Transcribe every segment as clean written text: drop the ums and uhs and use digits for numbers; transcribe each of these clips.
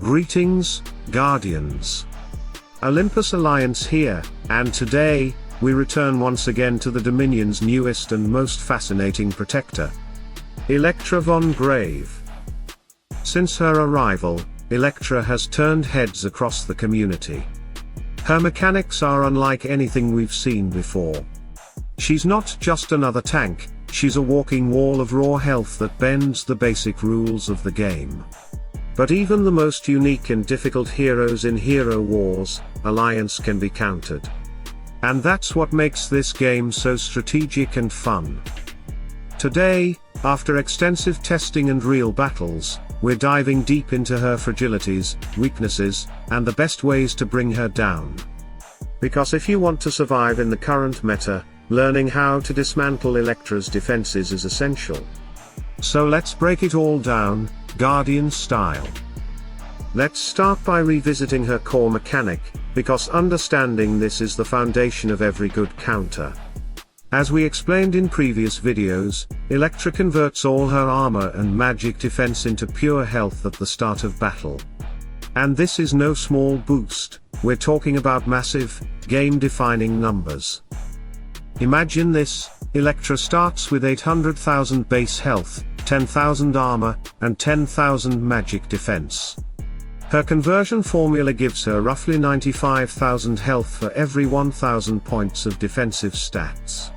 Greetings, Guardians. Olympus Alliance here, and today, we return once again to the Dominion's newest and most fascinating protector, Electra von Grave. Since her arrival, Electra has turned heads across the community. Her mechanics are unlike anything we've seen before. She's not just another tank, she's a walking wall of raw health that bends the basic rules of the game. But even the most unique and difficult heroes in Hero Wars, Alliance can be countered. And that's what makes this game so strategic and fun. Today, after extensive testing and real battles, we're diving deep into her fragilities, weaknesses, and the best ways to bring her down. Because if you want to survive in the current meta, learning how to dismantle Electra's defenses is essential. So let's break it all down, Guardian style. Let's start by revisiting her core mechanic, because understanding this is the foundation of every good counter. As we explained in previous videos, Electra converts all her armor and magic defense into pure health at the start of battle. And this is no small boost, we're talking about massive, game-defining numbers. Imagine this, Electra starts with 800,000 base health, 10,000 armor, and 10,000 magic defense. Her conversion formula gives her roughly 95,000 health for every 1,000 points of defensive stats.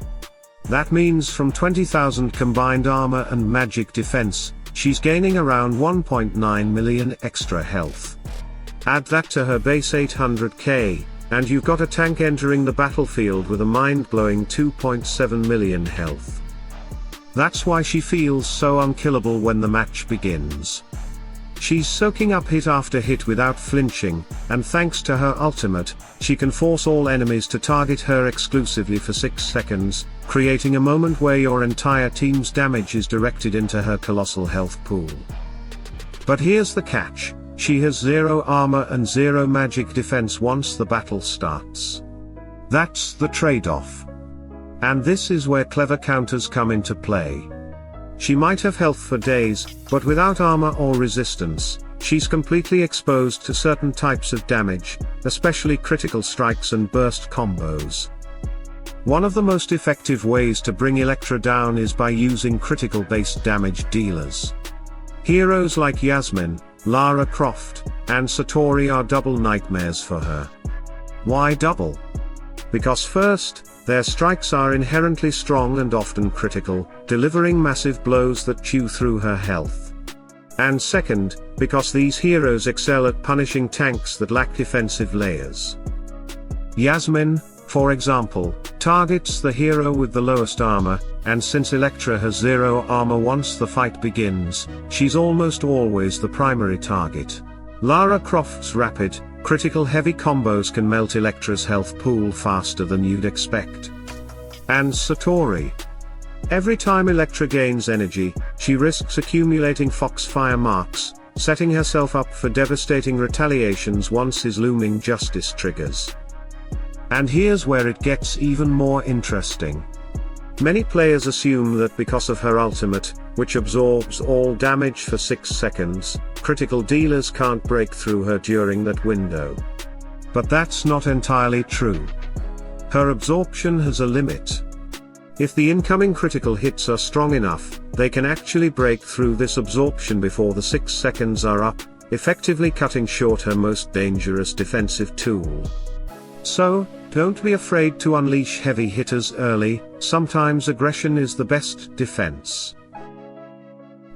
That means from 20,000 combined armor and magic defense, she's gaining around 1.9 million extra health. Add that to her base 800k, and you've got a tank entering the battlefield with a mind-blowing 2.7 million health. That's why she feels so unkillable when the match begins. She's soaking up hit after hit without flinching, and thanks to her ultimate, she can force all enemies to target her exclusively for 6 seconds, creating a moment where your entire team's damage is directed into her colossal health pool. But here's the catch, she has 0 armor and 0 magic defense once the battle starts. That's the trade-off. And this is where clever counters come into play. She might have health for days, but without armor or resistance, she's completely exposed to certain types of damage, especially critical strikes and burst combos. One of the most effective ways to bring Electra down is by using critical-based damage dealers. Heroes like Yasmine, Lara Croft, and Satori are double nightmares for her. Why double? Because first, their strikes are inherently strong and often critical, delivering massive blows that chew through her health. And second, because these heroes excel at punishing tanks that lack defensive layers. Yasmine, for example, targets the hero with the lowest armor, and since Electra has 0 armor once the fight begins, she's almost always the primary target. Lara Croft's rapid, critical heavy combos can melt Electra's health pool faster than you'd expect. And Satori. Every time Electra gains energy, she risks accumulating foxfire marks, setting herself up for devastating retaliations once his looming justice triggers. And here's where it gets even more interesting. Many players assume that because of her ultimate, which absorbs all damage for 6 seconds, critical dealers can't break through her during that window. But that's not entirely true. Her absorption has a limit. If the incoming critical hits are strong enough, they can actually break through this absorption before the 6 seconds are up, effectively cutting short her most dangerous defensive tool. So, don't be afraid to unleash heavy hitters early, sometimes aggression is the best defense.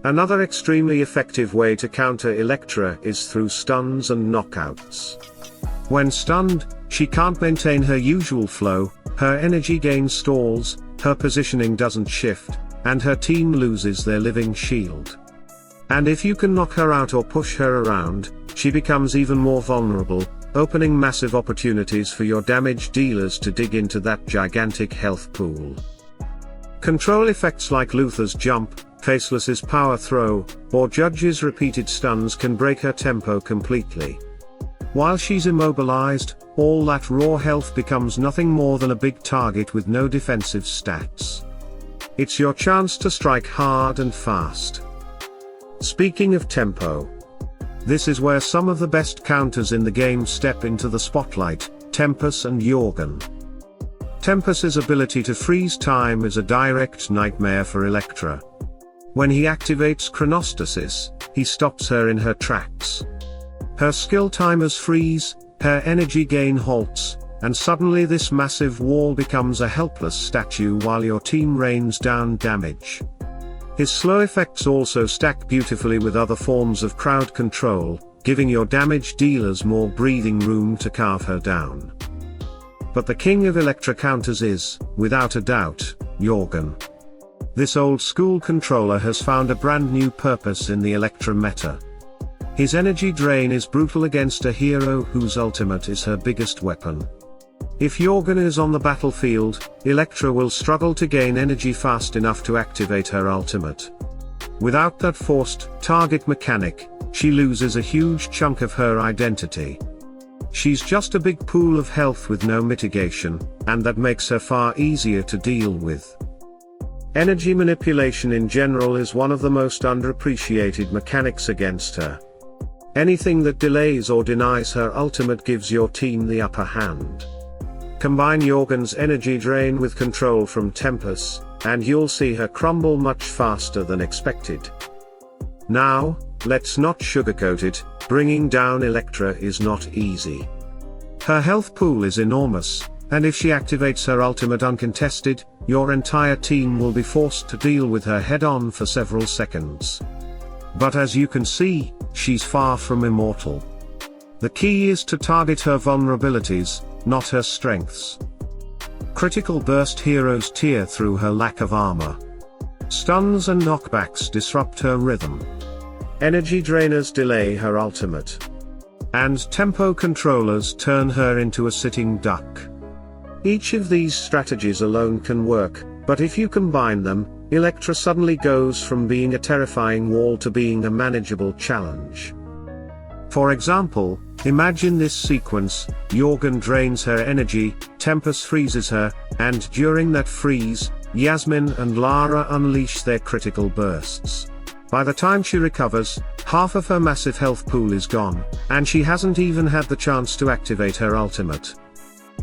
Another extremely effective way to counter Electra is through stuns and knockouts. When stunned, she can't maintain her usual flow, her energy gain stalls, her positioning doesn't shift, and her team loses their living shield. And if you can knock her out or push her around, she becomes even more vulnerable, opening massive opportunities for your damage dealers to dig into that gigantic health pool. Control effects like Luther's jump, Faceless's power throw, or Judge's repeated stuns can break her tempo completely. While she's immobilized, all that raw health becomes nothing more than a big target with no defensive stats. It's your chance to strike hard and fast. Speaking of tempo, This is where some of the best counters in the game step into the spotlight, Tempus and Jorgen. Tempus's ability to freeze time is a direct nightmare for Electra. When he activates chronostasis, he stops her in her tracks. Her skill timers freeze, her energy gain halts, and suddenly this massive wall becomes a helpless statue while your team rains down damage. His slow effects also stack beautifully with other forms of crowd control, giving your damage dealers more breathing room to carve her down. But the king of Electra counters is, without a doubt, Jorgen. This old-school controller has found a brand new purpose in the Electra meta. His energy drain is brutal against a hero whose ultimate is her biggest weapon. If Jorgen is on the battlefield, Electra will struggle to gain energy fast enough to activate her ultimate. Without that forced target mechanic, she loses a huge chunk of her identity. She's just a big pool of health with no mitigation, and that makes her far easier to deal with. Energy manipulation in general is one of the most underappreciated mechanics against her. Anything that delays or denies her ultimate gives your team the upper hand. Combine Jorgen's energy drain with control from Tempus, and you'll see her crumble much faster than expected. Now, let's not sugarcoat it, bringing down Electra is not easy. Her health pool is enormous, and if she activates her ultimate uncontested, your entire team will be forced to deal with her head-on for several seconds. But as you can see, she's far from immortal. The key is to target her vulnerabilities, not her strengths. Critical burst heroes tear through her lack of armor. Stuns and knockbacks disrupt her rhythm. Energy drainers delay her ultimate. And tempo controllers turn her into a sitting duck. Each of these strategies alone can work, but if you combine them, Electra suddenly goes from being a terrifying wall to being a manageable challenge. For example, imagine this sequence: Jorgen drains her energy, Tempus freezes her, and during that freeze, Yasmine and Lara unleash their critical bursts. By the time she recovers, half of her massive health pool is gone, and she hasn't even had the chance to activate her ultimate.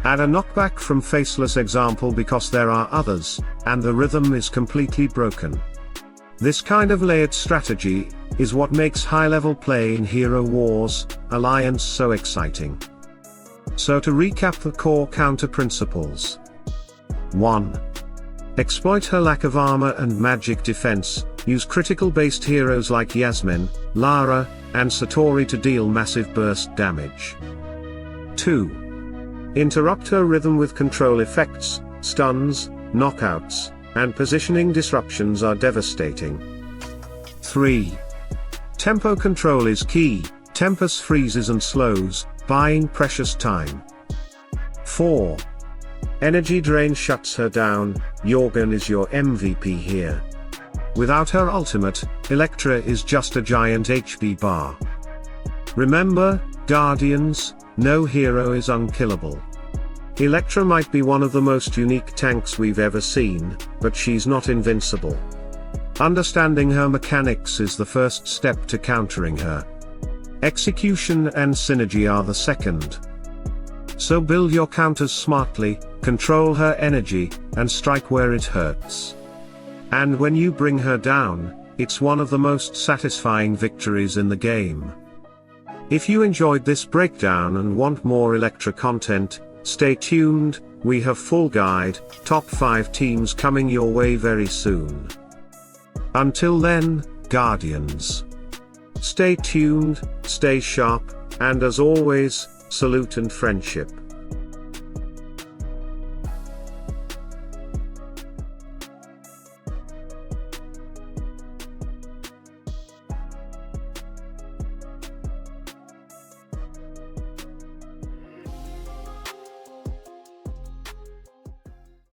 Add a knockback from Faceless example because there are others, and the rhythm is completely broken. This kind of layered strategy is what makes high-level play in Hero Wars Alliance so exciting. So to recap the core counter principles. 1. Exploit her lack of armor and magic defense, use critical-based heroes like Yasmine, Lara, and Satori to deal massive burst damage. 2. Interrupt her rhythm with control effects, stuns, knockouts, and positioning disruptions are devastating. 3. Tempo control is key, Tempus freezes and slows, buying precious time. 4. Energy drain shuts her down, Jorgen is your MVP here. Without her ultimate, Electra is just a giant HP bar. Remember, Guardians, no hero is unkillable. Electra might be one of the most unique tanks we've ever seen, but she's not invincible. Understanding her mechanics is the first step to countering her. Execution and synergy are the second. So build your counters smartly, control her energy, and strike where it hurts. And when you bring her down, it's one of the most satisfying victories in the game. If you enjoyed this breakdown and want more Electra content, stay tuned, we have full guide, top 5 teams coming your way very soon. Until then, Guardians. Stay tuned, stay sharp, and as always, salute and friendship.